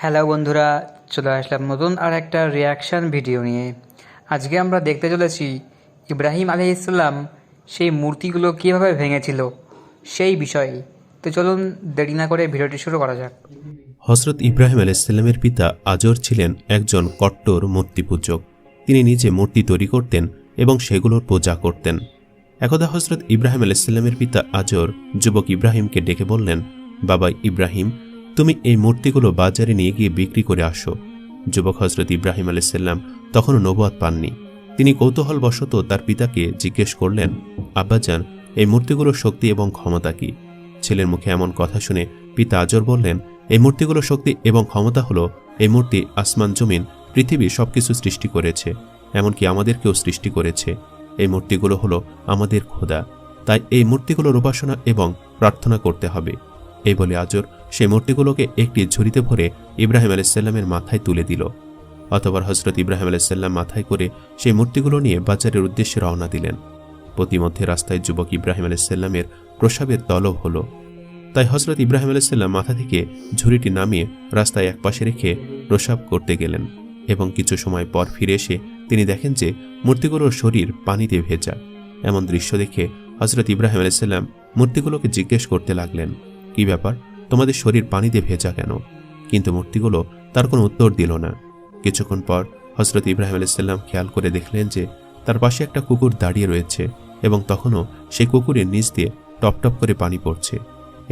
Hello বন্ধুরা, চলে আসলাম নতুন আর একটা রিয়াকশান ভিডিও নিয়ে। আজকে আমরা দেখতে চলেছি ইব্রাহিম আলাইহিসসালাম সেই মূর্তিগুলো কীভাবে ভেঙেছিল সেই বিষয়ে। তো চলুন দেরি না করে ভিডিওটি শুরু করা যাক। হযরত ইব্রাহিম আলাইহিসসালামের পিতা আজর ছিলেন একজন কট্টর মূর্তিপূজক। তিনি নিজে মূর্তি তৈরি করতেন এবং সেগুলোর পূজা করতেন। একদা হযরত ইব্রাহিম আলাইহিসসালামের পিতা আজর যুবক ইব্রাহিমকে ডেকে বললেন, বাবা ইব্রাহিম, তুমি এই মূর্তিগুলো বাজারে নিয়ে গিয়ে বিক্রি করে আসো। যুবক হযরত ইব্রাহিম আলাইহিসসালাম তখনও নবুয়ত পাননি। তিনি কৌতূহলবশত তার পিতাকে জিজ্ঞেস করলেন, আব্বাজান, এই মূর্তিগুলোর শক্তি এবং ক্ষমতা কি? ছেলের মুখে এমন কথা শুনে পিতা আজর বললেন, এই মূর্তিগুলোর শক্তি এবং ক্ষমতা হলো, এই মূর্তি আসমান জমিন পৃথিবী সবকিছু সৃষ্টি করেছে, এমনকি আমাদেরকেও সৃষ্টি করেছে। এই মূর্তিগুলো হলো আমাদের খোদা, তাই এই মূর্তিগুলোর উপাসনা এবং প্রার্থনা করতে হবে। এই বলে আজর সেই মূর্তিগুলোকে একটি ঝুড়িতে ভরে ইব্রাহিম আলাইহিসসালামের মাথায় তুলে দিল। অতঃপর হযরত ইব্রাহিম আলাইহিসসালাম মাথায় করে সেই মূর্তিগুলো নিয়ে বাজারের উদ্দেশ্যে রওনা দিলেন। প্রতিমধ্যে রাস্তায় যুবক ইব্রাহিম আলাইহিসসালামের প্রসাবের তলব হলো। তাই হযরত ইব্রাহিম আলাইহিসসালাম মাথা থেকে ঝুড়িটি নামিয়ে রাস্তায় একপাশে রেখে প্রসাব করতে গেলেন এবং কিছু সময় পর ফিরে এসে তিনি দেখেন যে মূর্তিগুলোর শরীর পানিতে ভেজা। এমন দৃশ্য দেখে হযরত ইব্রাহিম আলাইহিসসালাম মূর্তিগুলোকে জিজ্ঞেস করতে লাগলেন, কি ব্যাপার, তোমাদের শরীর পানিতে ভেজা কেন? কিন্তু মূর্তিগুলো তার কোনো উত্তর দিল না। কিছুক্ষণ পর হযরত ইব্রাহিম আলাইহিসসালাম খেয়াল করে দেখলেন যে তার পাশে একটা কুকুর দাঁড়িয়ে রয়েছে এবং তখনও সেই কুকুরের নিচ দিয়ে টপটপ করে পানি পড়ছে।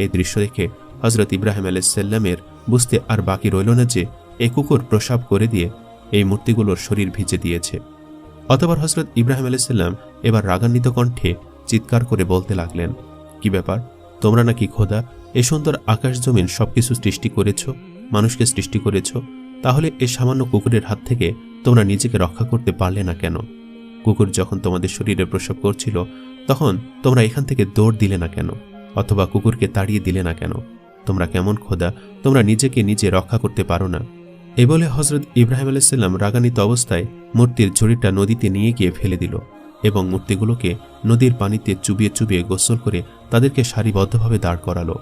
এই দৃশ্য দেখে হযরত ইব্রাহিম আলাইহিসসালামের বুঝতে আর বাকি রইল না যে এই কুকুর প্রসাব করে দিয়ে এই মূর্তিগুলোর শরীর ভিজে দিয়েছে। অতঃপর হযরত ইব্রাহিম আলাইহিসসালাম এবার রাগান্বিত কণ্ঠে চিৎকার করে বলতে লাগলেন, কি ব্যাপার, তোমরা নাকি খোদা? এই সুন্দর আকাশ জমিন সবকিছু সৃষ্টি করেছ, মানুষকে সৃষ্টি করেছ, তাহলে এই সামান্য কুকুরের হাত থেকে তোমরা নিজেকে রক্ষা করতে পারলে না কেন? কুকুর যখন তোমাদের শরীরে প্রসব করছিল তখন তোমরা এখান থেকে দৌড় দিলে না কেন, অথবা কুকুরকে তাড়িয়ে দিলে না কেন? তোমরা কেমন খোদা, তোমরা নিজেকে নিজে রক্ষা করতে পারো না? এ বলে হযরত ইব্রাহিম আলাইহিসসালাম রাগান্বিত অবস্থায় মূর্তির ঝুড়িটা নদীতে নিয়ে গিয়ে ফেলে দিল এবং মূর্তিগুলোকে নদীর পানিতে চুবিয়ে চুবিয়ে গোসল করে তাদেরকে সারিবদ্ধভাবে দাঁড় করালো।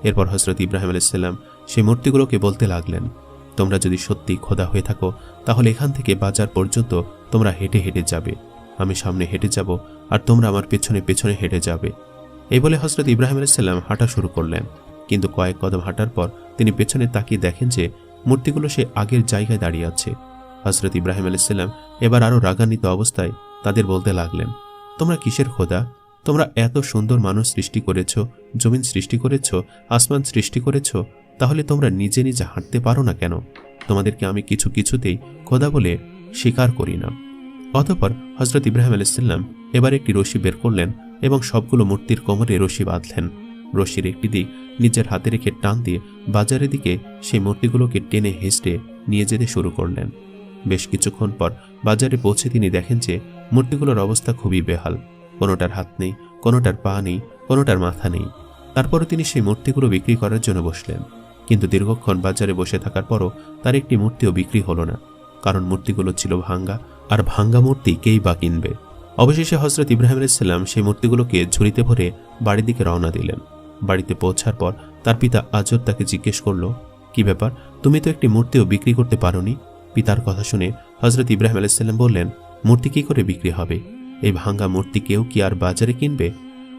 এরপর হযরত ইব্রাহিম আলাইহিসসালাম সেই মূর্তিগুলোকে বলতে লাগলেন, তোমরা যদি সত্যি খোদা হয়ে থাকো তাহলে এখান থেকে বাজার পর্যন্ত তোমরা হেঁটে হেঁটে যাবে, আমি সামনে হেঁটে যাব আর তোমরা আমার পেছনে পেছনে হেঁটে যাবে। এই বলে হযরত ইব্রাহিম আলাইহিসসালাম হাঁটা শুরু করলেন। কিন্তু কয়েক কদম হাঁটার পর তিনি পেছনে তাকিয়ে দেখেন যে মূর্তিগুলো সে আগের জায়গায় দাঁড়িয়ে আছে। হযরত ইব্রাহিম আলাইহিসসালাম এবার আরও রাগান্বিত অবস্থায় তাদের বলতে লাগলেন, তোমরা কিসের খোদা? তোমরা এত সুন্দর মানুষ সৃষ্টি করেছ, জমিন সৃষ্টি করেছ, আসমান সৃষ্টি করেছ, তাহলে তোমরা নিজে নিজে হাঁটতে পারো না কেন? তোমাদেরকে আমি কিছুতেই খোদা বলে স্বীকার করি না। অতঃপর হযরত ইব্রাহিম আলাইহিসসালাম এবার একটি রশি বের করলেন এবং সবগুলো মূর্তির কোমরে রশি বাঁধলেন। রশির একটি দিক নিজের হাতে রেখে টান দিয়ে বাজারের দিকে সেই মূর্তিগুলোকে টেনে হেঁচড়ে নিয়ে যেতে শুরু করলেন। বেশ কিছুক্ষণ পর বাজারে পৌঁছে তিনি দেখেন যে মূর্তিগুলোর অবস্থা খুবই বেহাল। কোনোটার হাত নেই, কোনোটার পা নেই, কোনোটার মাথা নেই। তারপরও তিনি সেই মূর্তিগুলো বিক্রি করার জন্য বসলেন। কিন্তু দীর্ঘক্ষণ বাজারে বসে থাকার পরও তার একটি মূর্তিও বিক্রি হলো না, কারণ মূর্তিগুলো ছিল ভাঙ্গা, আর ভাঙ্গা মূর্তি কেই বা কিনবে। অবশেষে হযরত ইব্রাহিম আলাইহিসসালাম সেই মূর্তিগুলোকে ঝুড়িতে ভরে বাড়ির দিকে রওনা দিলেন। বাড়িতে পৌঁছার পর তার পিতা আজর তাকে জিজ্ঞেস করল, কি ব্যাপার, তুমি তো একটি মূর্তিও বিক্রি করতে পারোনি? পিতার কথা শুনে হযরত ইব্রাহিম আলাইহিসসালাম বললেন, মূর্তি কি করে বিক্রি হবে? এই ভাঙ্গা মূর্তি কেউ কি আর বাজারে কিনবে?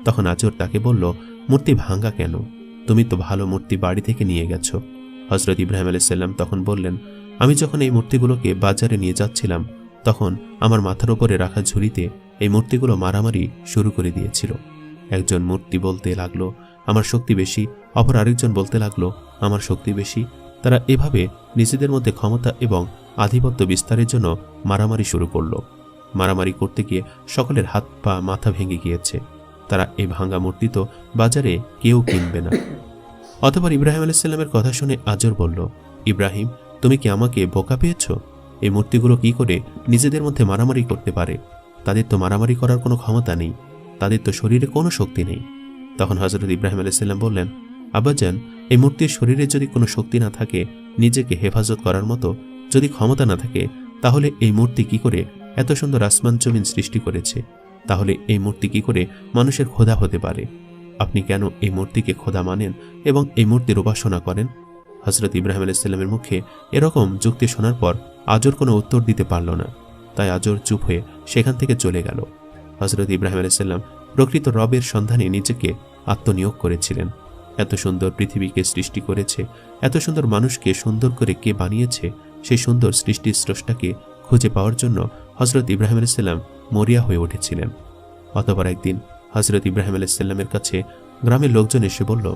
তখন আজর তাকে বলল, মূর্তি ভাঙ্গা কেন? তুমি তো ভালো মূর্তি বাড়ি থেকে নিয়ে গেছো। হযরত ইব্রাহিম আলাইহিসসালাম তখন বললেন, আমি যখন এই মূর্তিগুলোকে বাজারে নিয়ে যাচ্ছিলাম তখন আমার মাথার উপরে রাখা ঝুড়িতে এই মূর্তিগুলো মারামারি শুরু করে দিয়েছিল। একজন মূর্তি বলতে লাগলো, আমার শক্তি বেশি, অপর আরেকজন বলতে লাগলো, আমার শক্তি বেশি। তারা এভাবে নিজেদের মধ্যে ক্ষমতা এবং আধিপত্য বিস্তারের জন্য মারামারি শুরু করলো। মারামারি করতে গিয়ে সকলের হাত পা মাথা ভেঙে গিয়েছে। তারা এই ভাঙ্গা মূর্তি তো বাজারে কেউ কিনবে না। অতঃপর ইব্রাহিম আলাইহিসসালামের কথা শুনে আজর বলল, ইব্রাহিম, তুমি কি আমাকে বোকা পেয়েছ? এই মূর্তিগুলো কি করে নিজেদের মধ্যে মারামারি করতে পারে? তাদের তো মারামারি করার কোনো ক্ষমতা নেই, তাদের তো শরীরে কোনো শক্তি নেই। তখন হযরত ইব্রাহিম আলাইহিসসালাম বললেন, আব্বাজান, এই মূর্তির শরীরে যদি কোনো শক্তি না থাকে, নিজেকে হেফাজত করার মতো যদি ক্ষমতা না থাকে, তাহলে এই মূর্তি কি করে এত সুন্দর আসমান জমিন সৃষ্টি করেছে? তাহলে এই মূর্তি কি করে মানুষের খোদা হতে পারে? আপনি কেন এই মূর্তিকে খোদা মানেন এবং এই মূর্তির উপাসনা করেন? হজরত ইব্রাহিম আলাইহিসসালামের মুখে এরকম যুক্তি শোনার পর আজর কোনো উত্তর দিতে পারল না, তাই আজর চুপ হয়ে সেখান থেকে চলে গেল। হজরত ইব্রাহিম আলাইহিসসালাম প্রকৃত রবের সন্ধানে নিজেকে আত্মনিয়োগ করেছিলেন। এত সুন্দর পৃথিবীকে সৃষ্টি করেছে, এত সুন্দর মানুষকে সুন্দর করে কে বানিয়েছে, সেই সুন্দর সৃষ্টির স্রষ্টাকে খুঁজে পাওয়ার জন্য হজরত ইব্রাহিম আলাইহিসসালাম মরিয়া হয়ে উঠেছিলেন। অতঃপর একদিন হজরত ইব্রাহিম আলাইহিসসালামের কাছে গ্রামের লোকজন এসে বলল,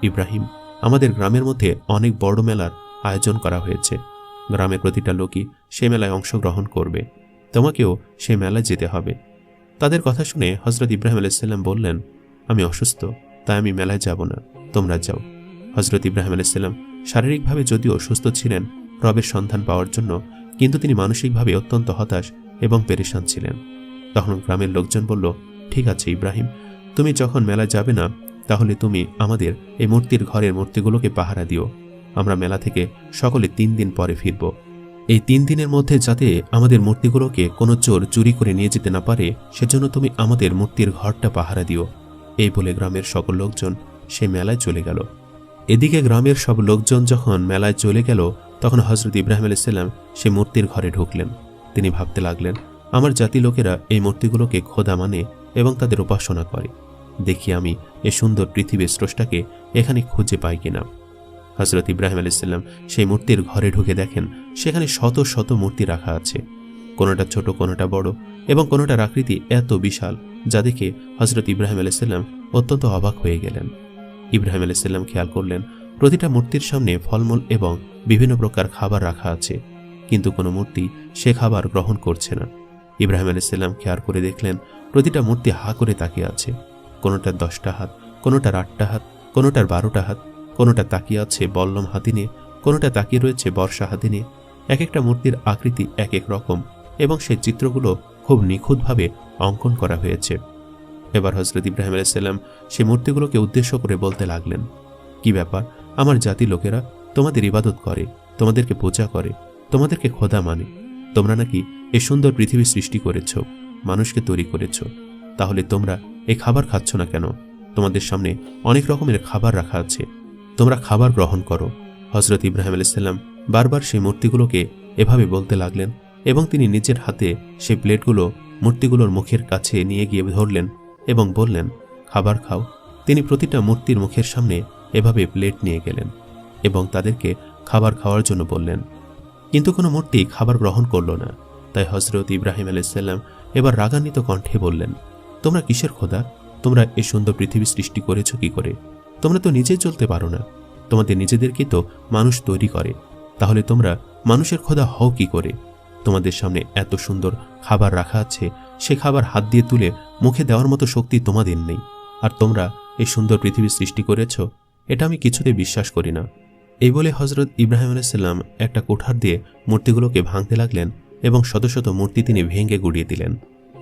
ইব্রাহিম, আমাদের গ্রামের মধ্যে অনেক বড় মেলার আয়োজন করা হয়েছে। গ্রামের প্রতিটা লোকই সে মেলায় অংশগ্রহণ করবে, তোমাকেও সে মেলায় যেতে হবে। তাদের কথা শুনে হজরত ইব্রাহিম আলাইহিসসালাম বললেন, আমি অসুস্থ, তাই আমি মেলায় যাব না, তোমরা যাও। হজরত ইব্রাহিম আলাইহিসসালাম শারীরিকভাবে যদিও সুস্থ ছিলেন রবের সন্ধান পাওয়ার জন্য, কিন্তু তিনি মানসিকভাবে অত্যন্ত হতাশ এবং পেরেশান ছিলেন। তখন গ্রামের লোকজন বলল, ঠিক আছে ইব্রাহিম, তুমি যখন মেলায় যাবে না, তাহলে তুমি আমাদের এই মূর্তির ঘরের মূর্তিগুলোকে পাহারা দিও। আমরা মেলা থেকে সকলে 3 দিন পরে ফিরব। এই 3 দিনের মধ্যে যাতে আমাদের মূর্তিগুলোকে কোনো চোর চুরি করে নিয়ে যেতে না পারে, সেজন্য তুমি আমাদের মূর্তির ঘরটা পাহারা দিও। এই বলে গ্রামের সকল লোকজন সে মেলায় চলে গেল। এদিকে গ্রামের সব লোকজন যখন মেলায় চলে গেল, তখন হজরত ইব্রাহিম আলাইহিসসালাম সে মূর্তির ঘরে ঢুকলেন। তিনি ভাবতে লাগলেন, আমার জাতি লোকেরা এই মূর্তিগুলোকে খোদা মানে এবং তাদের উপাসনা করে। দেখি আমি এই সুন্দর পৃথিবীর স্রষ্টাকে এখানে খুঁজে পাই কিনা। হজরত ইব্রাহিম আলাইহিসসালাম সেই মূর্তির ঘরে ঢুকে দেখেন সেখানে শত শত মূর্তি রাখা আছে, কোনোটা ছোট, কোনোটা বড়, এবং কোনোটার আকৃতি এত বিশাল যা দেখে হজরত ইব্রাহিম আলাইহিসসালাম অত্যন্ত অবাক হয়ে গেলেন। ইব্রাহিম আলাইহিসসালাম খেয়াল করলেন প্রতিটা মূর্তির সামনে ফলমূল এবং বিভিন্ন প্রকার খাবার রাখা আছে, কিন্তু কোনো মূর্তি সে খাবার গ্রহণ করছে না। ইব্রাহিম আলাইহিসসালাম খেয়াল করে দেখলেন প্রতিটা মূর্তি হা করে তাকিয়ে আছে, কোনোটার 10টা হাত, কোনোটার 8টা হাত, কোনোটার 12টা হাত, কোনোটা তাকিয়ে আছে বল্লম হাতি নিয়ে, কোনোটা তাকিয়ে রয়েছে বর্ষা হাতি নিয়ে। এক একটা মূর্তির আকৃতি এক এক রকম এবং সেই চিত্রগুলো খুব নিখুঁতভাবে অঙ্কন করা হয়েছে। এবার হজরত ইব্রাহিম আলাইহিসসালাম সেই মূর্তিগুলোকে উদ্দেশ্য করে বলতে লাগলেন, কি ব্যাপার, আমার জাতি লোকেরা তোমাদের ইবাদত করে, তোমাদেরকে পূজা করে, তোমাদেরকে খোদা মানে। তোমরা নাকি এই সুন্দর পৃথিবী সৃষ্টি করেছ, মানুষকে তৈরি করেছ, তাহলে তোমরা এই খাবার খাচ্ছ না কেন? তোমাদের সামনে অনেক রকমের খাবার রাখা আছে, তোমরা খাবার গ্রহণ করো। হজরত ইব্রাহিম আলাইহিসসালাম বারবার সেই মূর্তিগুলোকে এভাবে বলতে লাগলেন এবং তিনি নিজের হাতে সেই প্লেটগুলো মূর্তিগুলোর মুখের কাছে নিয়ে গিয়ে ধরলেন এবং বললেন, খাবার খাও। তিনি প্রতিটা মূর্তির মুখের সামনে এভাবে প্লেট নিয়ে গেলেন এবং তাদেরকে খাবার খাওয়ার জন্য বললেন, কিন্তু কোনো মূর্তি খাবার গ্রহণ করল না। তাই হজরত ইব্রাহিম আলাইহিসসালাম এবার রাগান্বিত কণ্ঠে বললেন, তোমরা কিসের খোদা? তোমরা এই সুন্দর পৃথিবী সৃষ্টি করেছ কি করে? তোমরা তো নিজেই চলতে পারো না, তোমাদের নিজেদেরকে তো মানুষ তৈরি করে, তাহলে তোমরা মানুষের খোদা হও কি করে? তোমাদের সামনে এত সুন্দর খাবার রাখা আছে, সে খাবার হাত দিয়ে তুলে মুখে দেওয়ার মতো শক্তি তোমাদের নেই, আর তোমরা এই সুন্দর পৃথিবী সৃষ্টি করেছ, এটা আমি কিছুতেই বিশ্বাস করি না। এই বলে হজরত ইব্রাহিম আলাইহিসসালাম একটা কোঠার দিয়ে মূর্তিগুলোকে ভাঙতে লাগলেন এবং শত শত মূর্তি তিনি ভেঙে গুড়িয়ে দিলেন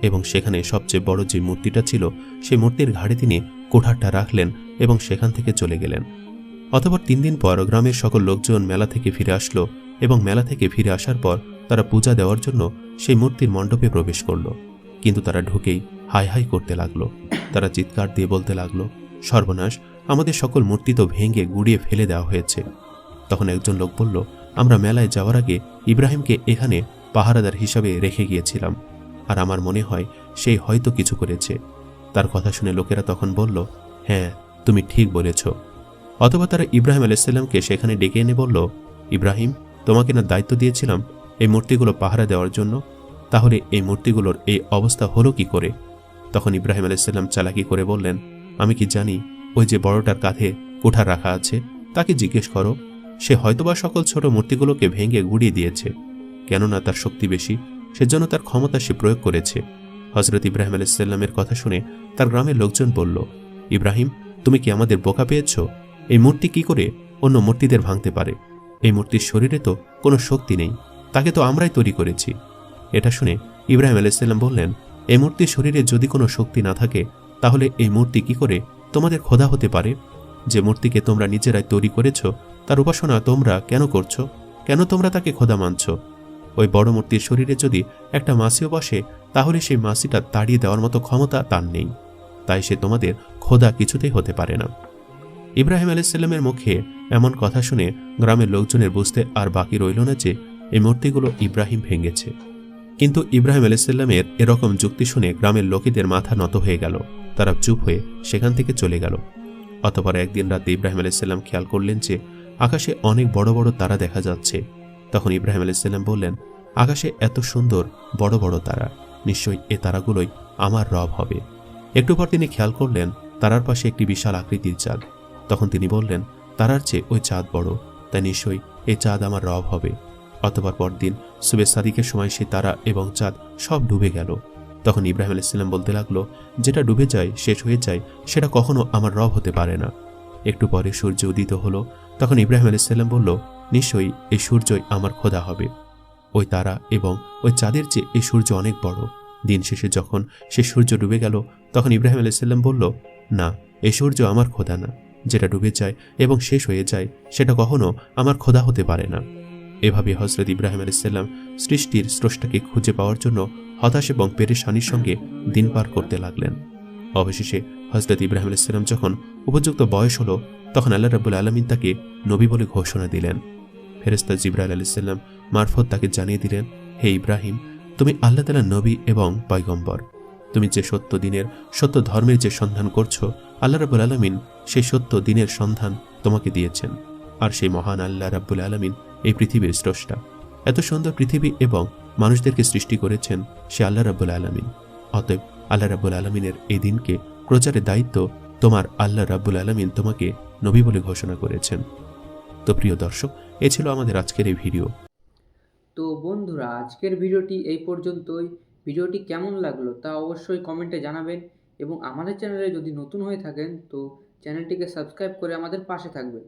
এবং সেখানে সবচেয়ে বড় যে মূর্তিটা ছিল সেই মূর্তির ঘাড়ে তিনি কোঠারটা রাখলেন এবং সেখান থেকে চলে গেলেন। অতঃপর 3 দিন পর গ্রামের সকল লোকজন মেলা থেকে ফিরে আসলো এবং মেলা থেকে ফিরে আসার পর তারা পূজা দেওয়ার জন্য সেই মূর্তির মণ্ডপে প্রবেশ করল, কিন্তু তারা ঢুকেই হাই হাই করতে লাগলো। তারা চিৎকার দিয়ে বলতে লাগলো, সর্বনাশ, আমাদের সকল মূর্তি তো ভেঙে গুড়িয়ে ফেলে দেওয়া হয়েছে। তখন একজন লোক বলল, আমরা মেলায় যাওয়ার আগে ইব্রাহিমকে এখানে পাহারাদার হিসাবে রেখে গিয়েছিলাম, আর আমার মনে হয় সেই হয়তো কিছু করেছে। তার কথা শুনে লোকেরা তখন বলল, হ্যাঁ, তুমি ঠিক বলেছ। অথবা তারা ইব্রাহিম আলাইহিসসালামকে সেখানে ডেকে এনে বলল, ইব্রাহিম, তোমাকে না দায়িত্ব দিয়েছিলাম এই মূর্তিগুলো পাহারা দেওয়ার জন্য, তাহলে এই মূর্তিগুলোর এই অবস্থা হলো কি করে? তখন ইব্রাহিম আলাইহিসসালাম চালাকি করে বললেন, আমি কি জানি, ওই যে বড়টার কাঁধে কোঠার রাখা আছে তাকে জিজ্ঞেস করো, সে হয়তোবা সকল ছোট মূর্তিগুলোকে ভেঙে গুড়িয়ে দিয়েছে, কেননা তার শক্তি বেশি, সেজন্য তার ক্ষমতা সে প্রয়োগ করেছে। হজরত ইব্রাহিম আলাইহিসসালামের কথা শুনে তার গ্রামের লোকজন বলল, ইব্রাহিম, তুমি কি আমাদের বোকা পেয়েছ? এই মূর্তি কি করে অন্য মূর্তিদের ভাঙতে পারে? এই মূর্তির শরীরে তো কোনো শক্তি নেই, তাকে তো আমরাই তৈরি করেছি। এটা শুনে ইব্রাহিম আলাইহিসসালাম বললেন, এই মূর্তির শরীরে যদি কোনো শক্তি না থাকে, তাহলে এই মূর্তি কি করে তোমাদের খোদা হতে পারে? যে মূর্তিকে তোমরা নিজেরাই তৈরি করেছ তার উপাসনা তোমরা কেন করছো? কেন তোমরা তাকে খোদা মানছ? ওই বড় মূর্তির শরীরে যদি একটা মাছিও বসে, তাহলে সেই মাছিটা তাড়িয়ে দেওয়ার মতো ক্ষমতা তার নেই, তাই সে তোমাদের খোদা কিছুতেই হতে পারে না। ইব্রাহিম আলাইসাল্লামের মুখে এমন কথা শুনে গ্রামের লোকজনের বুঝতে আর বাকি রইল না যে এই মূর্তিগুলো ইব্রাহিম ভেঙেছে। কিন্তু ইব্রাহিম আলাইসাল্লামের এরকম যুক্তি শুনে গ্রামের লোকেদের মাথা নত হয়ে গেল। তারা চুপ হয়ে সেখান থেকে চলে গেল। অতঃপর একদিন রাতে ইব্রাহিম আলাইসাল্লাম খেয়াল করলেন যে আকাশে অনেক বড় বড় তারা দেখা যাচ্ছে। তখন ইব্রাহিম আলাইসাল্লাম বললেন, আকাশে এত সুন্দর বড় বড় তারা, নিশ্চয়ই এ তারাগুলোই আমার রব হবে। একটু পর তিনি খেয়াল করলেন তারার পাশে একটি বিশাল আকৃতির চাঁদ। তখন তিনি বললেন, তারার চেয়ে ওই চাঁদ বড়, তাই নিশ্চয়ই এই চাঁদ আমার রব হবে। অতঃপর পরদিন সুবে সাদিকের সময় সে তারা এবং চাঁদ সব ডুবে গেল। তখন ইব্রাহিম আলাইসাল্লাম বলতে লাগলো, যেটা ডুবে যায়, শেষ হয়ে যায়, সেটা কখনো আমার রব হতে পারে না। একটু পরে সূর্য উদিত হলো। তখন ইব্রাহিম আলাইসাল্লাম বলল, নিশ্চয়ই এই সূর্যই আমার খোদা হবে। ওই তারা এবং ওই চাঁদের চেয়ে এই সূর্য অনেক বড়। দিন শেষে যখন সে সূর্য ডুবে গেল, তখন ইব্রাহিম আলাইসাল্লাম বলল, না, এই সূর্য আমার খোদা না। যেটা ডুবে যায় এবং শেষ হয়ে যায়, সেটা কখনো আমার খোদা হতে পারে না। এভাবে হযরত ইব্রাহিম আলাইসাল্লাম সৃষ্টির স্রষ্টাকে খুঁজে পাওয়ার জন্য হতাশ এবং পেরেশানির সঙ্গে দিন পার করতে লাগলেন। অবশেষে হযরত ইব্রাহিম আলাইসাল্লাম যখন উপযুক্ত বয়স হলো, তখন আল্লাহ রাব্বুল আলামিন তাকে নবী বলে ঘোষণা দিলেন। ফেরেশতা জিবরাইল আলাইহিসসালাম মারফত তাকে জানিয়ে দিলেন, হে ইব্রাহিম, তুমি আল্লাহ তাআলার নবী এবং পয়গম্বর। তুমি যে সত্য দিনের, সত্য ধর্মের যে সন্ধান করছো, আল্লাহ রাব্বুল আলামিন সেই সত্য দিনের সন্ধান তোমাকে দিয়েছেন। আর সেই মহান আল্লাহ রাব্বুল আলামিন এই পৃথিবীর স্রষ্টা। এত সুন্দর পৃথিবী এবং মানুষদেরকে সৃষ্টি করেছেন সে আল্লাহ রাব্বুল আলামিন। অতএব আল্লাহ রাব্বুল আলামিনের এই দিনকে প্রচারের দায়িত্ব তোমার। আল্লাহ রাব্বুল আলামিন তোমাকে নবী বলে ঘোষণা করেছেন। তো প্রিয় দর্শক, এ ছিল আমাদের আজকের এই ভিডিও। তো বন্ধুরা, আজকের ভিডিওটি এই পর্যন্তই। ভিডিওটি কেমন লাগলো তা অবশ্যই কমেন্টে জানাবেন, এবং আমাদের চ্যানেলে যদি নতুন হয়ে থাকেন তো চ্যানেলটিকে সাবস্ক্রাইব করে আমাদের পাশে থাকবেন।